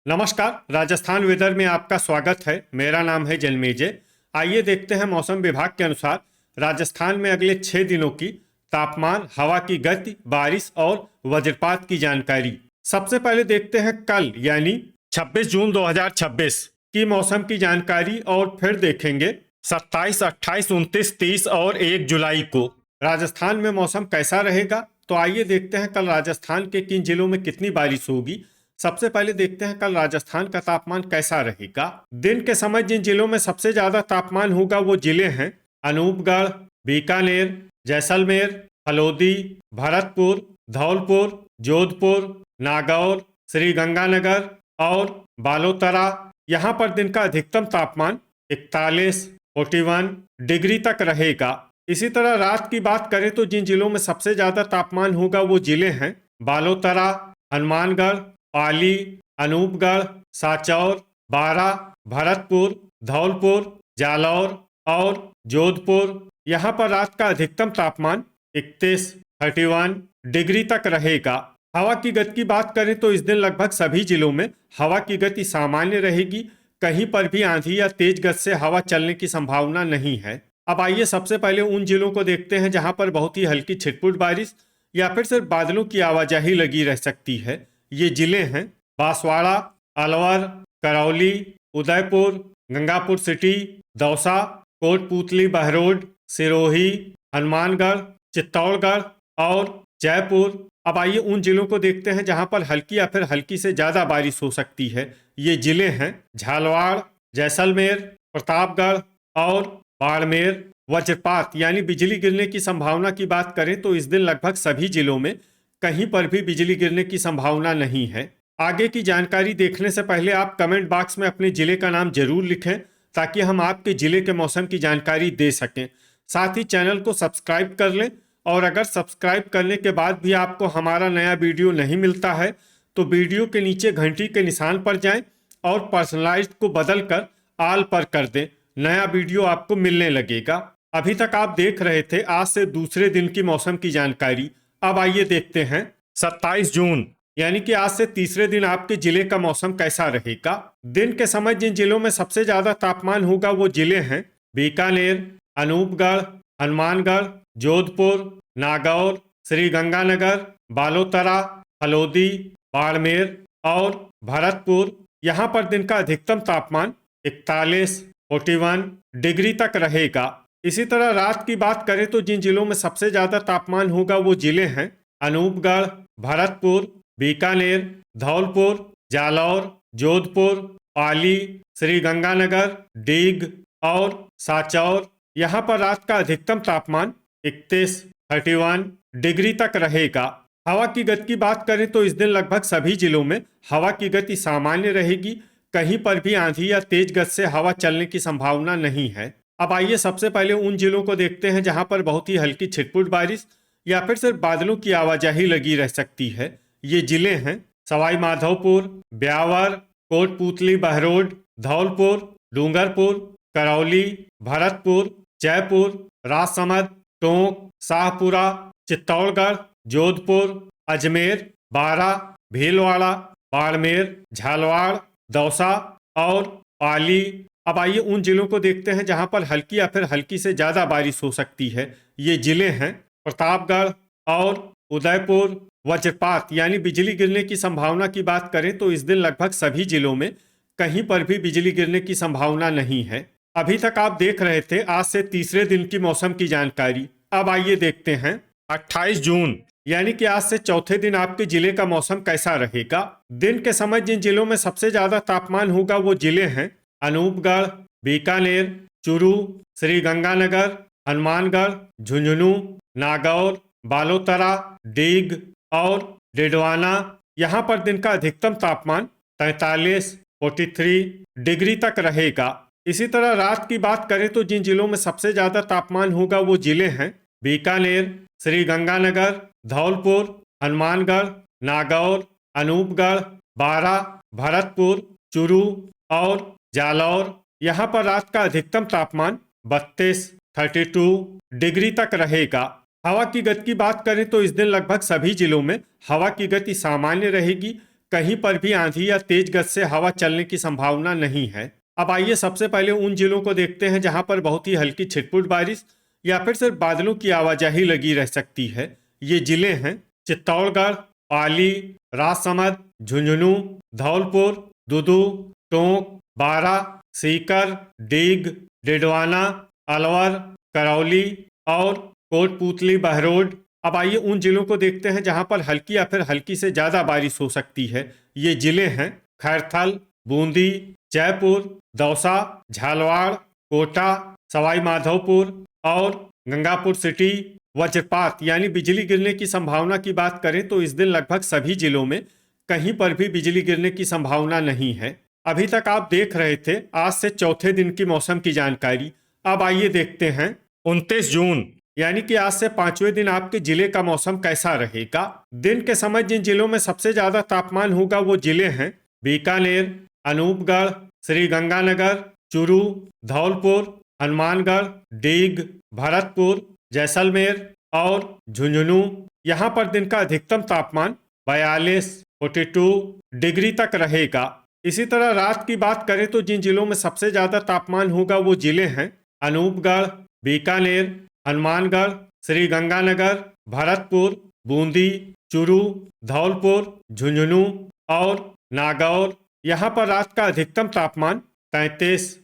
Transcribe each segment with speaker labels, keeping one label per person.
Speaker 1: नमस्कार। राजस्थान वेदर में आपका स्वागत है। मेरा नाम है जन्मेजय। आइए देखते हैं मौसम विभाग के अनुसार राजस्थान में अगले 6 दिनों की तापमान, हवा की गति, बारिश और वज्रपात की जानकारी। सबसे पहले देखते हैं कल यानी 26 जून 2026 की मौसम की जानकारी और फिर देखेंगे 27, 28, 29, 30 और 1 जुलाई को राजस्थान में मौसम कैसा रहेगा। तो आइए देखते हैं कल राजस्थान के किन जिलों में कितनी बारिश होगी। सबसे पहले देखते हैं कल राजस्थान का तापमान कैसा रहेगा। दिन के समय जिन जिलों में सबसे ज्यादा तापमान होगा वो जिले हैं अनूपगढ़, बीकानेर, जैसलमेर, फलोदी, भरतपुर, धौलपुर, जोधपुर, नागौर, श्रीगंगानगर और बालोतरा। यहाँ पर दिन का अधिकतम तापमान 41, 41 डिग्री तक रहेगा। इसी तरह रात की बात करें तो जिन जिलों में सबसे ज्यादा तापमान होगा वो जिले हैं बालोतरा, हनुमानगढ़, पाली, अनूपगढ़, साचौर, बारा, भरतपुर, धौलपुर, जालौर और जोधपुर। यहाँ पर रात का अधिकतम तापमान 31, 31 डिग्री तक रहेगा। हवा की गति की बात करें तो इस दिन लगभग सभी जिलों में हवा की गति सामान्य रहेगी। कहीं पर भी आंधी या तेज गति से हवा चलने की संभावना नहीं है। अब आइए सबसे पहले उन जिलों को देखते हैं जहां पर बहुत ही हल्की छिटपुट बारिश या फिर सिर्फ बादलों की आवाजाही लगी रह सकती है। ये जिले हैं बांसवाड़ा, अलवर, करौली, उदयपुर, गंगापुर सिटी, दौसा, कोटपूतली, बहरोड, सिरोही, हनुमानगढ़, चित्तौड़गढ़ और जयपुर। अब आइए उन जिलों को देखते हैं जहां पर हल्की या फिर हल्की से ज्यादा बारिश हो सकती है। ये जिले हैं झालवाड़, जैसलमेर, प्रतापगढ़ और बाड़मेर। वज्रपात यानी बिजली गिरने की संभावना की बात करें तो इस दिन लगभग सभी जिलों में कहीं पर भी बिजली गिरने की संभावना नहीं है। आगे की जानकारी देखने से पहले आप कमेंट बॉक्स में अपने जिले का नाम जरूर लिखें ताकि हम आपके जिले के मौसम की जानकारी दे सकें। साथ ही चैनल को सब्सक्राइब कर लें और अगर सब्सक्राइब करने के बाद भी आपको हमारा नया वीडियो नहीं मिलता है तो वीडियो के नीचे घंटी के निशान पर जाएं और पर्सनलाइज्ड को बदल कर ऑल पर कर दें। नया वीडियो आपको मिलने लगेगा। अभी तक आप देख रहे थे आज से दूसरे दिन की मौसम की जानकारी। अब आइए देखते हैं 27 जून यानी कि आज से तीसरे दिन आपके जिले का मौसम कैसा रहेगा। दिन के समय जिन जिलों में सबसे ज्यादा तापमान होगा वो जिले हैं बीकानेर, अनूपगढ़, हनुमानगढ़, जोधपुर, नागौर, श्रीगंगानगर, बालोतरा, फलोदी, बाड़मेर और भरतपुर। यहाँ पर दिन का अधिकतम तापमान 41, 41 डिग्री तक रहेगा। इसी तरह रात की बात करें तो जिन जिलों में सबसे ज्यादा तापमान होगा वो जिले हैं अनूपगढ़, भरतपुर, बीकानेर, धौलपुर, जालौर, जोधपुर, पाली, श्रीगंगानगर, डीग और साचौर। यहाँ पर रात का अधिकतम तापमान 31, 31 डिग्री तक रहेगा। हवा की गति की बात करें तो इस दिन लगभग सभी जिलों में हवा की गति सामान्य रहेगी। कहीं पर भी आंधी या तेज गति से हवा चलने की संभावना नहीं है। अब आइए सबसे पहले उन जिलों को देखते हैं जहां पर बहुत ही हल्की छिटपुट बारिश या फिर सिर्फ बादलों की आवाजाही लगी रह सकती है। ये जिले हैं सवाई माधोपुर, ब्यावर, कोटपूतली, बहरोड, धौलपुर, डूंगरपुर, करौली, भरतपुर, जयपुर, राजसमंद, टोंक, शाहपुरा, चित्तौड़गढ़, जोधपुर, अजमेर, बारा, भीलवाड़ा, बाड़मेर, झालवाड़, दौसा और पाली। अब आइए उन जिलों को देखते हैं जहां पर हल्की या फिर हल्की से ज्यादा बारिश हो सकती है। ये जिले हैं प्रतापगढ़ और उदयपुर। वज्रपात यानी बिजली गिरने की संभावना की बात करें तो इस दिन लगभग सभी जिलों में कहीं पर भी बिजली गिरने की संभावना नहीं है। अभी तक आप देख रहे थे आज से तीसरे दिन की मौसम की जानकारी। अब आइए देखते हैं 28 जून यानी कि आज से चौथे दिन आपके जिले का मौसम कैसा रहेगा। दिन के समय जिन जिलों में सबसे ज्यादा तापमान होगा वो जिले हैं अनूपगढ़, बीकानेर, चूरू, श्रीगंगानगर, हनुमानगढ़, झुंझुनू, नागौर, बालोतरा, डीग और डिडवाना। यहाँ पर दिन का अधिकतम तापमान 43, 43 डिग्री तक रहेगा। इसी तरह रात की बात करें तो जिन जिलों में सबसे ज्यादा तापमान होगा वो जिले हैं बीकानेर, श्रीगंगानगर, धौलपुर, हनुमानगढ़, नागौर, अनूपगढ़, बारा, भरतपुर, चूरू और जालौर। यहाँ पर रात का अधिकतम तापमान 32, 32 डिग्री तक रहेगा। हवा की गति की बात करें तो इस दिन लगभग सभी जिलों में हवा की गति सामान्य रहेगी। कहीं पर भी आंधी या तेज गति से हवा चलने की संभावना नहीं है। अब आइए सबसे पहले उन जिलों को देखते हैं जहां पर बहुत ही हल्की छिटपुट बारिश या फिर सिर्फ बादलों की आवाजाही लगी रह सकती है। ये जिले हैं चित्तौड़गढ़, पाली, राजसमंद, झुंझुनू, धौलपुर, दुदू, टोंक, बारा, सीकर, डीग, डिडवाना, अलवर, करौली और कोटपूतली बहरोड। अब आइए उन जिलों को देखते हैं जहां पर हल्की या फिर हल्की से ज्यादा बारिश हो सकती है। ये जिले हैं खैरथल, बूंदी, जयपुर, दौसा, झालवाड़, कोटा, सवाई माधोपुर और गंगापुर सिटी। वज्रपात यानी बिजली गिरने की संभावना की बात करें तो इस दिन लगभग सभी जिलों में कहीं पर भी बिजली गिरने की संभावना नहीं है। अभी तक आप देख रहे थे आज से चौथे दिन की मौसम की जानकारी। अब आइए देखते हैं 29 जून यानी कि आज से 5वें दिन आपके जिले का मौसम कैसा रहेगा। दिन के समय जिन जिलों में सबसे ज्यादा तापमान होगा वो जिले हैं बीकानेर, अनूपगढ़, श्रीगंगानगर, चूरू, धौलपुर, हनुमानगढ़, डीग, भरतपुर, जैसलमेर और झुंझुनू। यहाँ पर दिन का अधिकतम तापमान 42 डिग्री तक रहेगा। इसी तरह रात की बात करें तो जिन जिलों में सबसे ज्यादा तापमान होगा वो जिले हैं अनूपगढ़, बीकानेर, हनुमानगढ़, श्रीगंगानगर, भरतपुर, बूंदी, चूरू, धौलपुर, झुंझुनू और नागौर। यहाँ पर रात का अधिकतम तापमान 33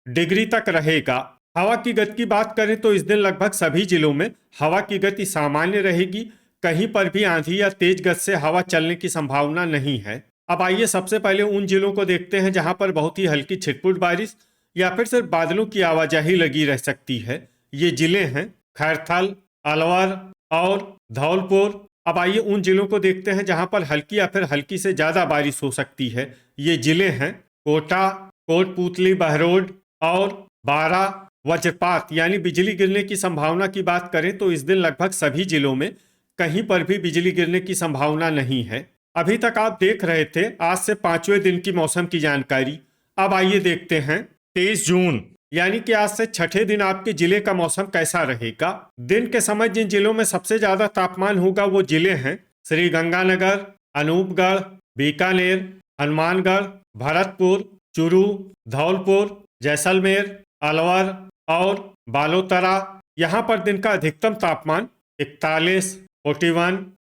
Speaker 1: डिग्री तक रहेगा। हवा की गति की बात करें तो इस दिन लगभग सभी जिलों में हवा की गति सामान्य रहेगी। कहीं पर भी आंधी या तेज गति से हवा चलने की संभावना नहीं है। अब आइए सबसे पहले उन जिलों को देखते हैं जहां पर बहुत ही हल्की छिटपुट बारिश या फिर सिर्फ बादलों की आवाजाही लगी रह सकती है। ये जिले हैं खैरथल, अलवर और धौलपुर। अब आइए उन जिलों को देखते हैं जहां पर हल्की या फिर हल्की से ज्यादा बारिश हो सकती है। ये जिले हैं कोटा, कोटपूतली बहरोड और बारा। वज्रपात यानी बिजली गिरने की संभावना की बात करें तो इस दिन लगभग सभी जिलों में कहीं पर भी बिजली गिरने की संभावना नहीं है। अभी तक आप देख रहे थे आज से 5वें दिन की मौसम की जानकारी। अब आइए देखते हैं 23 जून यानी कि आज से छठे दिन आपके जिले का मौसम कैसा रहेगा। दिन के समय जिन जिलों में सबसे ज्यादा तापमान होगा वो जिले हैं श्रीगंगानगर, अनूपगढ़, बीकानेर, हनुमानगढ़, भरतपुर, चूरू, धौलपुर, जैसलमेर, अलवर और बालोतरा। यहाँ पर दिन का अधिकतम तापमान 41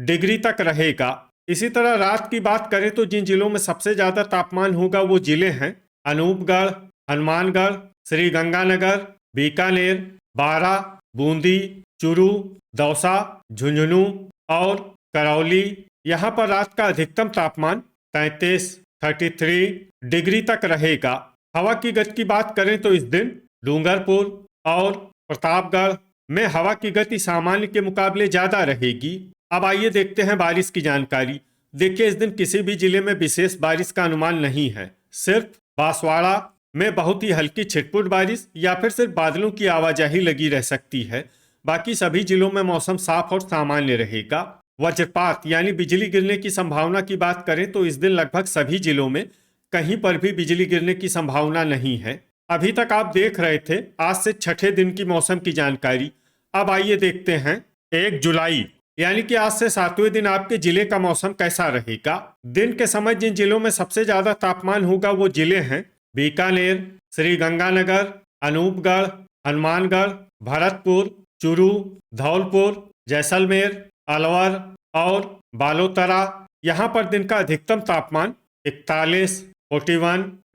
Speaker 1: डिग्री तक रहेगा। इसी तरह रात की बात करें तो जिन जिलों में सबसे ज्यादा तापमान होगा वो जिले हैं अनूपगढ़, हनुमानगढ़, श्रीगंगानगर, बीकानेर, बारा, बूंदी, चूरू, दौसा, झुंझुनू और करौली। यहाँ पर रात का अधिकतम तापमान 33 डिग्री तक रहेगा। हवा की गति की बात करें तो इस दिन डूंगरपुर और प्रतापगढ़ में हवा की गति सामान्य के मुकाबले ज्यादा रहेगी। अब आइए देखते हैं बारिश की जानकारी। देखिए इस दिन किसी भी जिले में विशेष बारिश का अनुमान नहीं है। सिर्फ बांसवाड़ा में बहुत ही हल्की छिटपुट बारिश या फिर सिर्फ बादलों की आवाजाही लगी रह सकती है। बाकी सभी जिलों में मौसम साफ और सामान्य रहेगा। वज्रपात यानी बिजली गिरने की संभावना की बात करें तो इस दिन लगभग सभी जिलों में कहीं पर भी बिजली गिरने की संभावना नहीं है। अभी तक आप देख रहे थे आज से छठे दिन की मौसम की जानकारी। अब आइए देखते हैं 1 जुलाई यानी कि आज से 7वें दिन आपके जिले का मौसम कैसा रहेगा। दिन के समय जिन जिलों में सबसे ज्यादा तापमान होगा वो जिले हैं बीकानेर, श्रीगंगानगर, अनूपगढ़, हनुमानगढ़, भरतपुर, चूरू, धौलपुर, जैसलमेर, अलवर और बालोतरा। यहाँ पर दिन का अधिकतम तापमान 41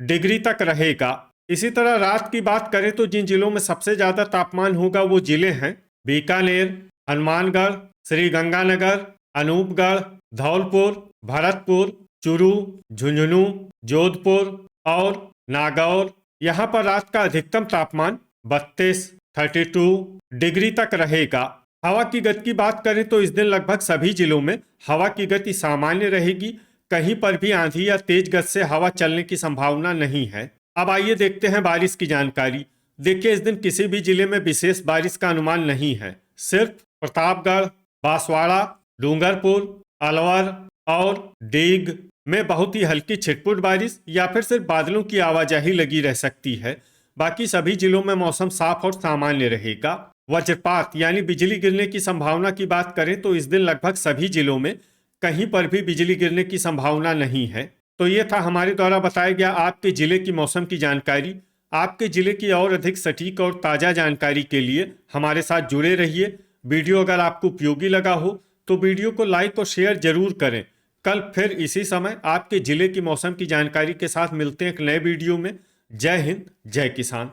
Speaker 1: डिग्री तक रहेगा। इसी तरह रात की बात करें तो जिन जिलों में सबसे ज्यादा तापमान होगा वो जिले हैं बीकानेर, हनुमानगढ़, श्रीगंगानगर, अनूपगढ़, धौलपुर, भरतपुर, चूरू, झुंझुनू, जोधपुर और नागौर। यहाँ पर रात का अधिकतम तापमान 32 डिग्री तक रहेगा। हवा की गति की बात करें तो इस दिन लगभग सभी जिलों में हवा की गति सामान्य रहेगी। कहीं पर भी आंधी या तेज गति से हवा चलने की संभावना नहीं है। अब आइए देखते हैं बारिश की जानकारी। देखिए इस दिन किसी भी जिले में विशेष बारिश का अनुमान नहीं है। सिर्फ प्रतापगढ़, बांसवाड़ा, डूंगरपुर, अलवर और डीग में बहुत ही हल्की छिटपुट बारिश या फिर सिर्फ बादलों की आवाजाही लगी रह सकती है। बाकी सभी जिलों में मौसम साफ और सामान्य रहेगा। वज्रपात यानी बिजली गिरने की संभावना की बात करें तो इस दिन लगभग सभी जिलों में कहीं पर भी बिजली गिरने की संभावना नहीं है। तो ये था हमारे द्वारा बताया गया आपके जिले की मौसम की जानकारी। आपके जिले की और अधिक सटीक और ताज़ा जानकारी के लिए हमारे साथ जुड़े रहिए। वीडियो अगर आपको उपयोगी लगा हो तो वीडियो को लाइक और शेयर जरूर करें। कल फिर इसी समय आपके जिले की मौसम की जानकारी के साथ मिलते हैं एक नए वीडियो में। जय हिंद, जय किसान।